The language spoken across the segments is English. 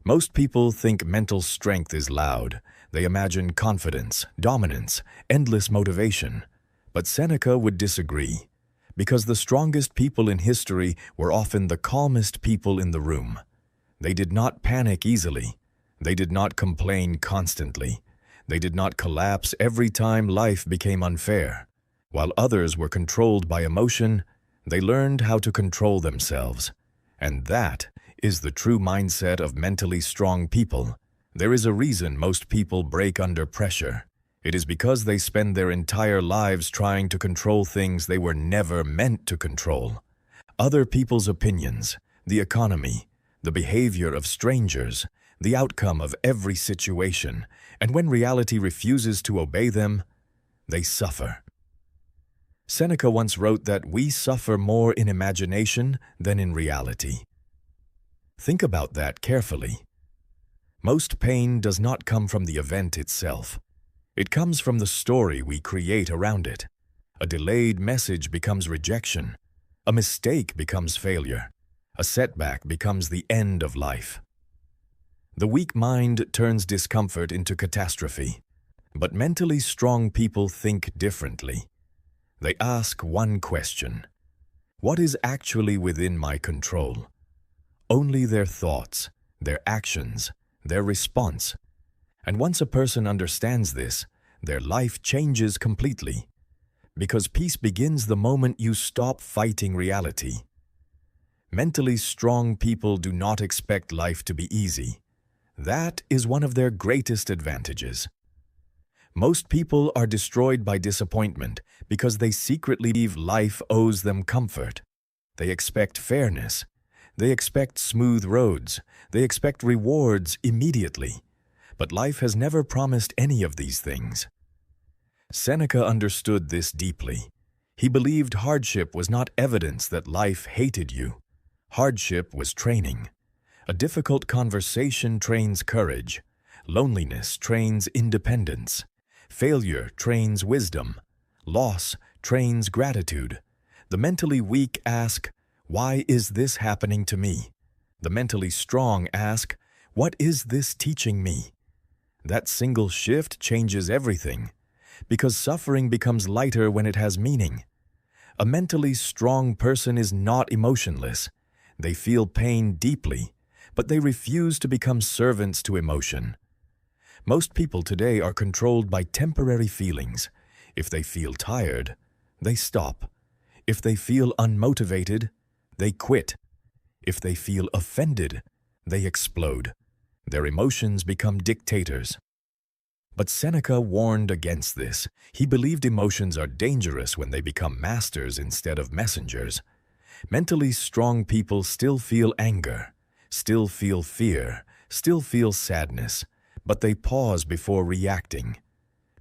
Most people think mental strength is loud. They imagine confidence, dominance, endless motivation. But Seneca would disagree, because the strongest people in history were often the calmest people in the room. They did not panic easily. They did not complain constantly. They did not collapse every time life became unfair. While others were controlled by emotion, they learned how to control themselves. And that is the true mindset of mentally strong people. There is a reason most people break under pressure. It is because they spend their entire lives trying to control things they were never meant to control. Other people's opinions, the economy, the behavior of strangers, the outcome of every situation, and when reality refuses to obey them, they suffer. Seneca once wrote that we suffer more in imagination than in reality. Think about that carefully. Most pain does not come from the event itself. It comes from the story we create around it. A delayed message becomes rejection. A mistake becomes failure. A setback becomes the end of life. The weak mind turns discomfort into catastrophe. But mentally strong people think differently. They ask one question: what is actually within my control? Only their thoughts, their actions, their response. And once a person understands this, their life changes completely. Because peace begins the moment you stop fighting reality. Mentally strong people do not expect life to be easy. That is one of their greatest advantages. Most people are destroyed by disappointment because they secretly believe life owes them comfort. They expect fairness. They expect smooth roads. They expect rewards immediately. But life has never promised any of these things. Seneca understood this deeply. He believed hardship was not evidence that life hated you. Hardship was training. A difficult conversation trains courage. Loneliness trains independence. Failure trains wisdom. Loss trains gratitude. The mentally weak ask, "Why is this happening to me?" The mentally strong ask, "What is this teaching me?" That single shift changes everything, because suffering becomes lighter when it has meaning. A mentally strong person is not emotionless. They feel pain deeply, but they refuse to become servants to emotion. Most people today are controlled by temporary feelings. If they feel tired, they stop. If they feel unmotivated, they quit. If they feel offended, they explode. Their emotions become dictators. But Seneca warned against this. He believed emotions are dangerous when they become masters instead of messengers. Mentally strong people still feel anger, still feel fear, still feel sadness, but they pause before reacting,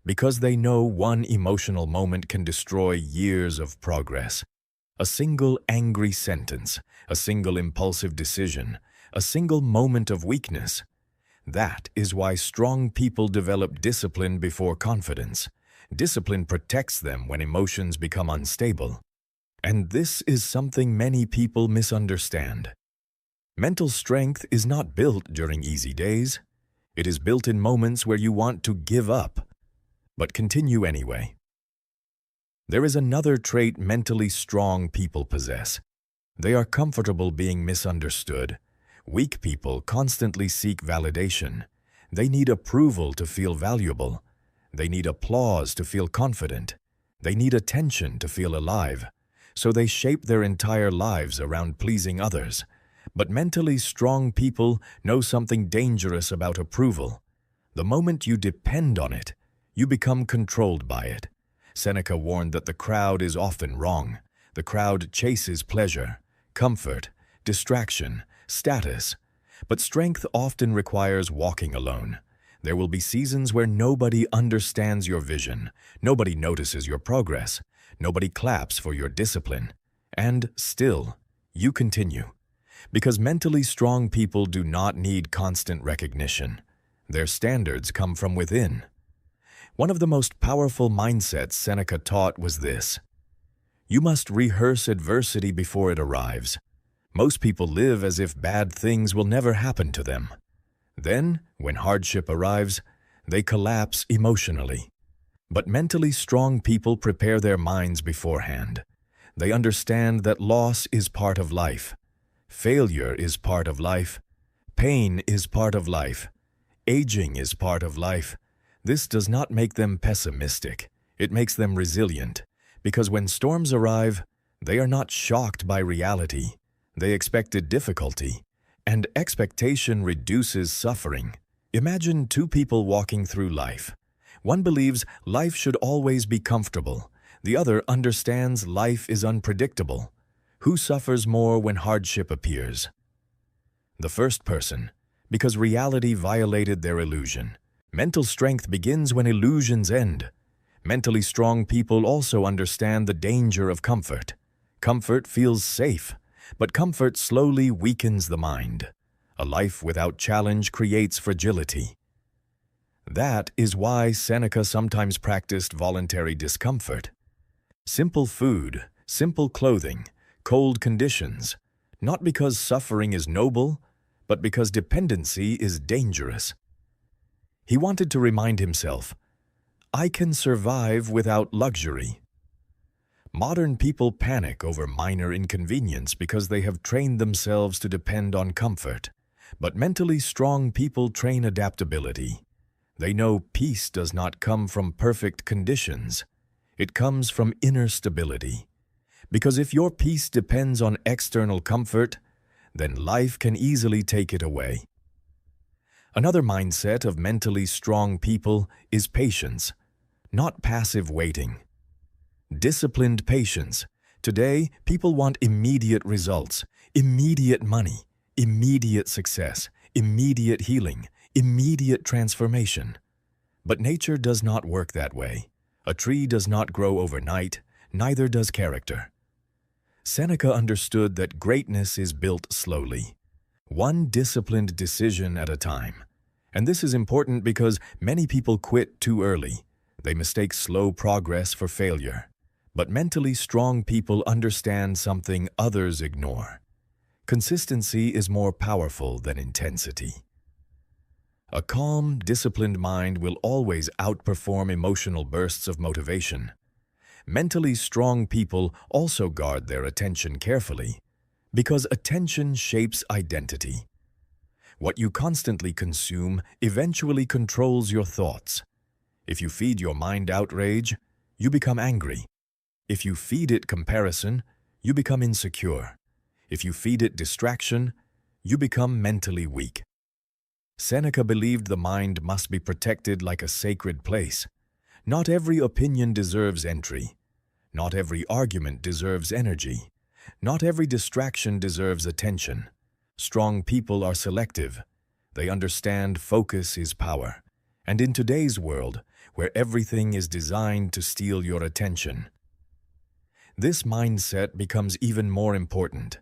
because they know one emotional moment can destroy years of progress. A single angry sentence, a single impulsive decision, a single moment of weakness. That is why strong people develop discipline before confidence. Discipline protects them when emotions become unstable. And this is something many people misunderstand. Mental strength is not built during easy days. It is built in moments where you want to give up, but continue anyway. There is another trait mentally strong people possess. They are comfortable being misunderstood. Weak people constantly seek validation. They need approval to feel valuable. They need applause to feel confident. They need attention to feel alive. So they shape their entire lives around pleasing others. But mentally strong people know something dangerous about approval. The moment you depend on it, you become controlled by it. Seneca warned that the crowd is often wrong. The crowd chases pleasure, comfort, distraction, status. But strength often requires walking alone. There will be seasons where nobody understands your vision, nobody notices your progress, nobody claps for your discipline. And still, you continue. Because mentally strong people do not need constant recognition. Their standards come from within. One of the most powerful mindsets Seneca taught was this: you must rehearse adversity before it arrives. Most people live as if bad things will never happen to them. Then, when hardship arrives, they collapse emotionally. But mentally strong people prepare their minds beforehand. They understand that loss is part of life. Failure is part of life. Pain is part of life. Aging is part of life. This does not make them pessimistic. It makes them resilient, because when storms arrive, they are not shocked by reality. They expected difficulty, and expectation reduces suffering. Imagine two people walking through life. One believes life should always be comfortable. The other understands life is unpredictable. Who suffers more when hardship appears? The first person, because reality violated their illusion. Mental strength begins when illusions end. Mentally strong people also understand the danger of comfort. Comfort feels safe, but comfort slowly weakens the mind. A life without challenge creates fragility. That is why Seneca sometimes practiced voluntary discomfort. Simple food, simple clothing, cold conditions, not because suffering is noble, but because dependency is dangerous. He wanted to remind himself, I can survive without luxury. Modern people panic over minor inconvenience because they have trained themselves to depend on comfort. But mentally strong people train adaptability. They know peace does not come from perfect conditions. It comes from inner stability. Because if your peace depends on external comfort, then life can easily take it away. Another mindset of mentally strong people is patience, not passive waiting. Disciplined patience. Today, people want immediate results, immediate money, immediate success, immediate healing, immediate transformation. But nature does not work that way. A tree does not grow overnight, neither does character. Seneca understood that greatness is built slowly, one disciplined decision at a time. And this is important because many people quit too early. They mistake slow progress for failure. But mentally strong people understand something others ignore. Consistency is more powerful than intensity. A calm, disciplined mind will always outperform emotional bursts of motivation. Mentally strong people also guard their attention carefully, because attention shapes identity. What you constantly consume eventually controls your thoughts. If you feed your mind outrage, you become angry. If you feed it comparison, you become insecure. If you feed it distraction, you become mentally weak. Seneca believed the mind must be protected like a sacred place. Not every opinion deserves entry. Not every argument deserves energy. Not every distraction deserves attention. Strong people are selective. They understand focus is power. And in today's world, where everything is designed to steal your attention, this mindset becomes even more important.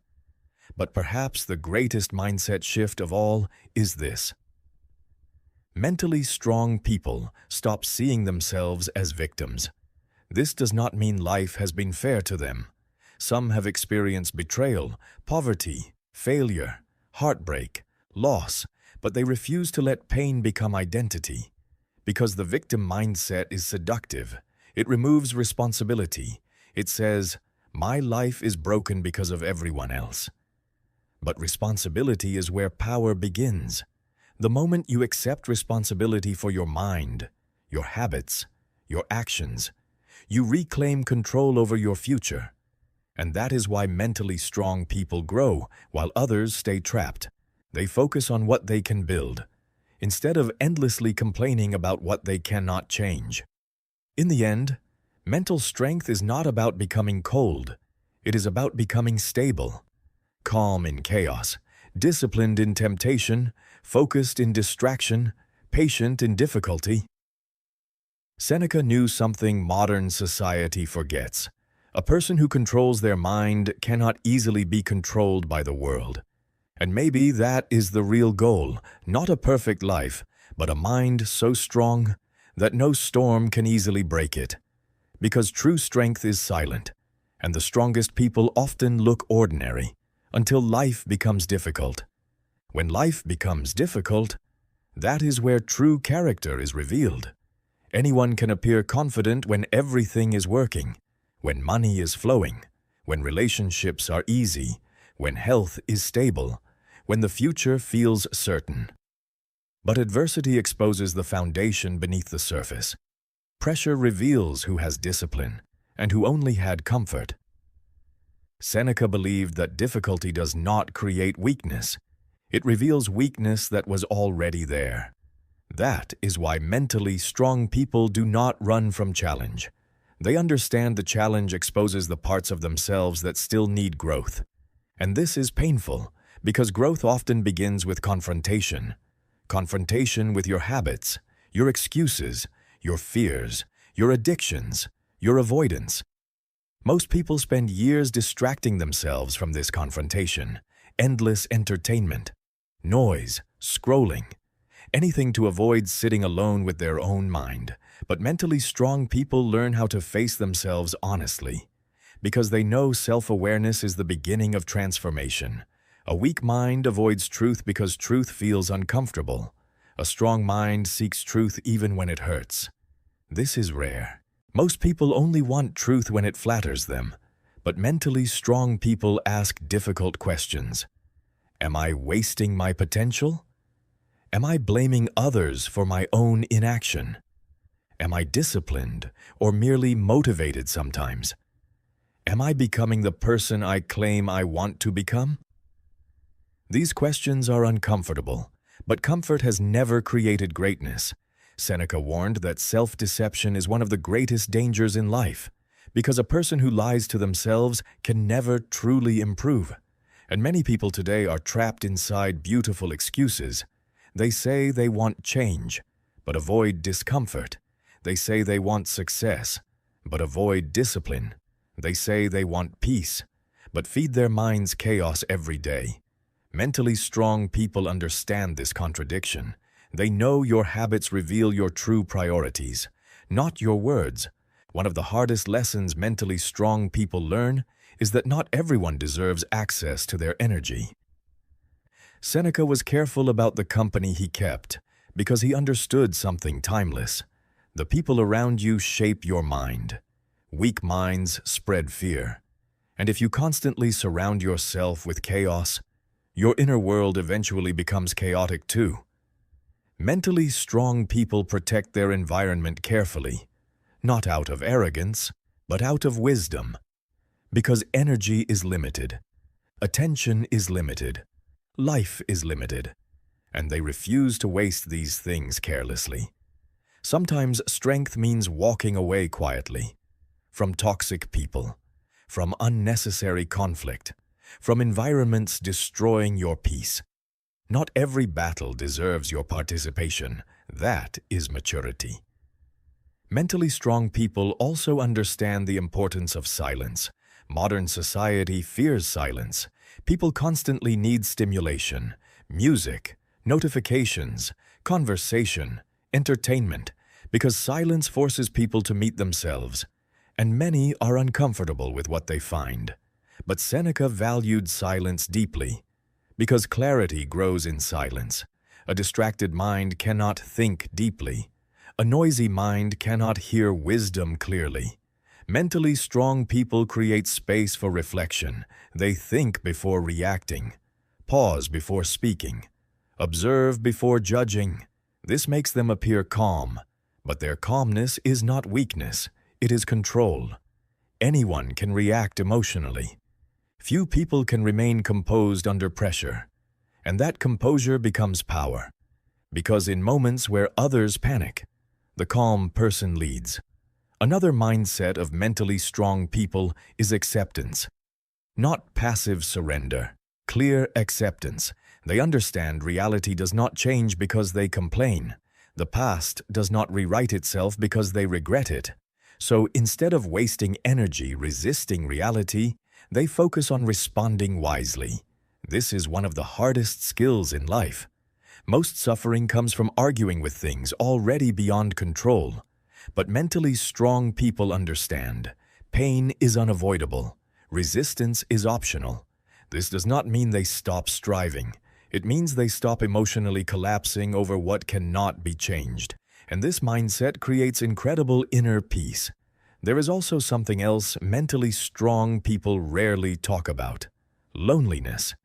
But perhaps the greatest mindset shift of all is this. Mentally strong people stop seeing themselves as victims. This does not mean life has been fair to them. Some have experienced betrayal, poverty, failure, heartbreak, loss, but they refuse to let pain become identity. Because the victim mindset is seductive. It removes responsibility. It says, my life is broken because of everyone else. But responsibility is where power begins. The moment you accept responsibility for your mind, your habits, your actions, you reclaim control over your future. And that is why mentally strong people grow while others stay trapped. They focus on what they can build, instead of endlessly complaining about what they cannot change. In the end, mental strength is not about becoming cold. It is about becoming stable, calm in chaos, disciplined in temptation, focused in distraction, patient in difficulty. Seneca knew something modern society forgets. A person who controls their mind cannot easily be controlled by the world. And maybe that is the real goal, not a perfect life, but a mind so strong that no storm can easily break it. Because true strength is silent, and the strongest people often look ordinary until life becomes difficult. When life becomes difficult, That is where true character is revealed. Anyone can appear confident when everything is working, when money is flowing, when relationships are easy, when health is stable, when the future feels certain. But adversity exposes the foundation beneath the surface. Pressure reveals who has discipline and who only had comfort. Seneca believed that difficulty does not create weakness. It reveals weakness that was already there. That is why mentally strong people do not run from challenge. They understand the challenge exposes the parts of themselves that still need growth. And this is painful, because growth often begins with confrontation. Confrontation with your habits, your excuses, your fears, your addictions, your avoidance. Most people spend years distracting themselves from this confrontation. Endless entertainment, noise, scrolling, anything to avoid sitting alone with their own mind. But mentally strong people learn how to face themselves honestly, because they know self-awareness is the beginning of transformation. A weak mind avoids truth because truth feels uncomfortable. A strong mind seeks truth even when it hurts. This is rare. Most people only want truth when it flatters them, but mentally strong people ask difficult questions. Am I wasting my potential? Am I blaming others for my own inaction? Am I disciplined or merely motivated sometimes? Am I becoming the person I claim I want to become? These questions are uncomfortable, but comfort has never created greatness. Seneca warned that self-deception is one of the greatest dangers in life, because a person who lies to themselves can never truly improve. And many people today are trapped inside beautiful excuses. They say they want change, but avoid discomfort. They say they want success, but avoid discipline. They say they want peace, but feed their minds chaos every day. Mentally strong people understand this contradiction. They know your habits reveal your true priorities, not your words. One of the hardest lessons mentally strong people learn is that not everyone deserves access to their energy. Seneca was careful about the company he kept because he understood something timeless. The people around you shape your mind. Weak minds spread fear. And if you constantly surround yourself with chaos, your inner world eventually becomes chaotic too. Mentally strong people protect their environment carefully, not out of arrogance, but out of wisdom. Because energy is limited, attention is limited, life is limited, and they refuse to waste these things carelessly. Sometimes strength means walking away quietly, from toxic people, from unnecessary conflict, from environments destroying your peace. Not every battle deserves your participation. That is maturity. Mentally strong people also understand the importance of silence. Modern society fears silence. People constantly need stimulation, music, notifications, conversation, entertainment, because silence forces people to meet themselves, and many are uncomfortable with what they find. But Seneca valued silence deeply, because clarity grows in silence. A distracted mind cannot think deeply. A noisy mind cannot hear wisdom clearly. Mentally strong people create space for reflection. They think before reacting, pause before speaking, observe before judging. This makes them appear calm, but their calmness is not weakness, it is control. Anyone can react emotionally. Few people can remain composed under pressure, and that composure becomes power. Because in moments where others panic, the calm person leads. Another mindset of mentally strong people is acceptance. Not passive surrender, clear acceptance. They understand reality does not change because they complain. The past does not rewrite itself because they regret it. So instead of wasting energy resisting reality, they focus on responding wisely. This is one of the hardest skills in life. Most suffering comes from arguing with things already beyond control. But mentally strong people understand. Pain is unavoidable. Resistance is optional. This does not mean they stop striving. It means they stop emotionally collapsing over what cannot be changed, and this mindset creates incredible inner peace. There is also something else mentally strong people rarely talk about: loneliness.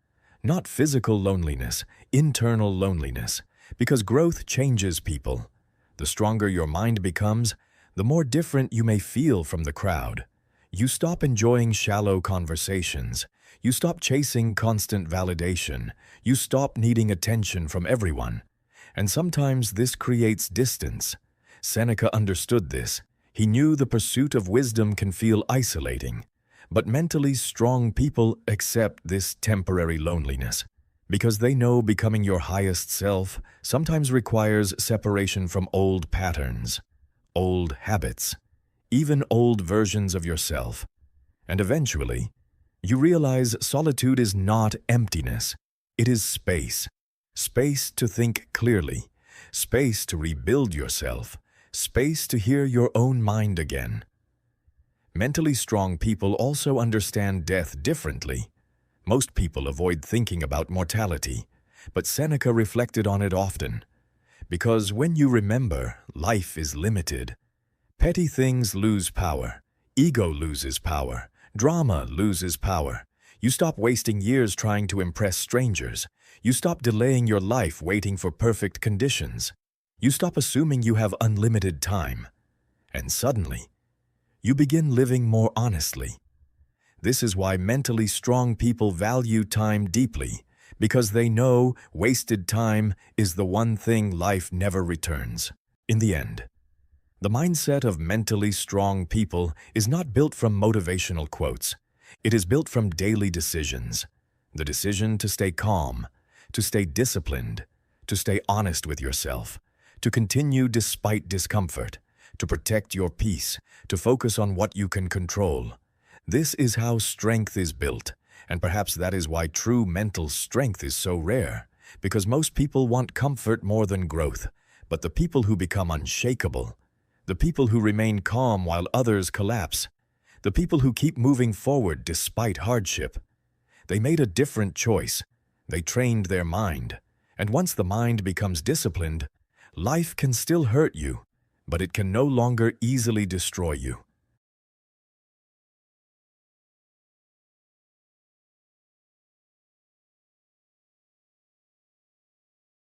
Not physical loneliness, internal loneliness, because growth changes people. The stronger your mind becomes, the more different you may feel from the crowd. You stop enjoying shallow conversations. You stop chasing constant validation. You stop needing attention from everyone. And sometimes this creates distance. Seneca understood this. He knew the pursuit of wisdom can feel isolating. But mentally strong people accept this temporary loneliness because they know becoming your highest self sometimes requires separation from old patterns, old habits, even old versions of yourself. And eventually, you realize solitude is not emptiness. It is space. Space to think clearly, space to rebuild yourself, space to hear your own mind again. Mentally strong people also understand death differently. Most people avoid thinking about mortality, but Seneca reflected on it often. Because when you remember, life is limited. Petty things lose power. Ego loses power. Drama loses power. You stop wasting years trying to impress strangers. You stop delaying your life waiting for perfect conditions. You stop assuming you have unlimited time. And suddenly, you begin living more honestly. This is why mentally strong people value time deeply, because they know wasted time is the one thing life never returns. In the end, the mindset of mentally strong people is not built from motivational quotes. It is built from daily decisions. The decision to stay calm, to stay disciplined, to stay honest with yourself, to continue despite discomfort, to protect your peace, to focus on what you can control. This is how strength is built, and perhaps that is why true mental strength is so rare, because most people want comfort more than growth, but the people who become unshakable, the people who remain calm while others collapse, the people who keep moving forward despite hardship, they made a different choice. They trained their mind, and once the mind becomes disciplined, life can still hurt you, but it can no longer easily destroy you.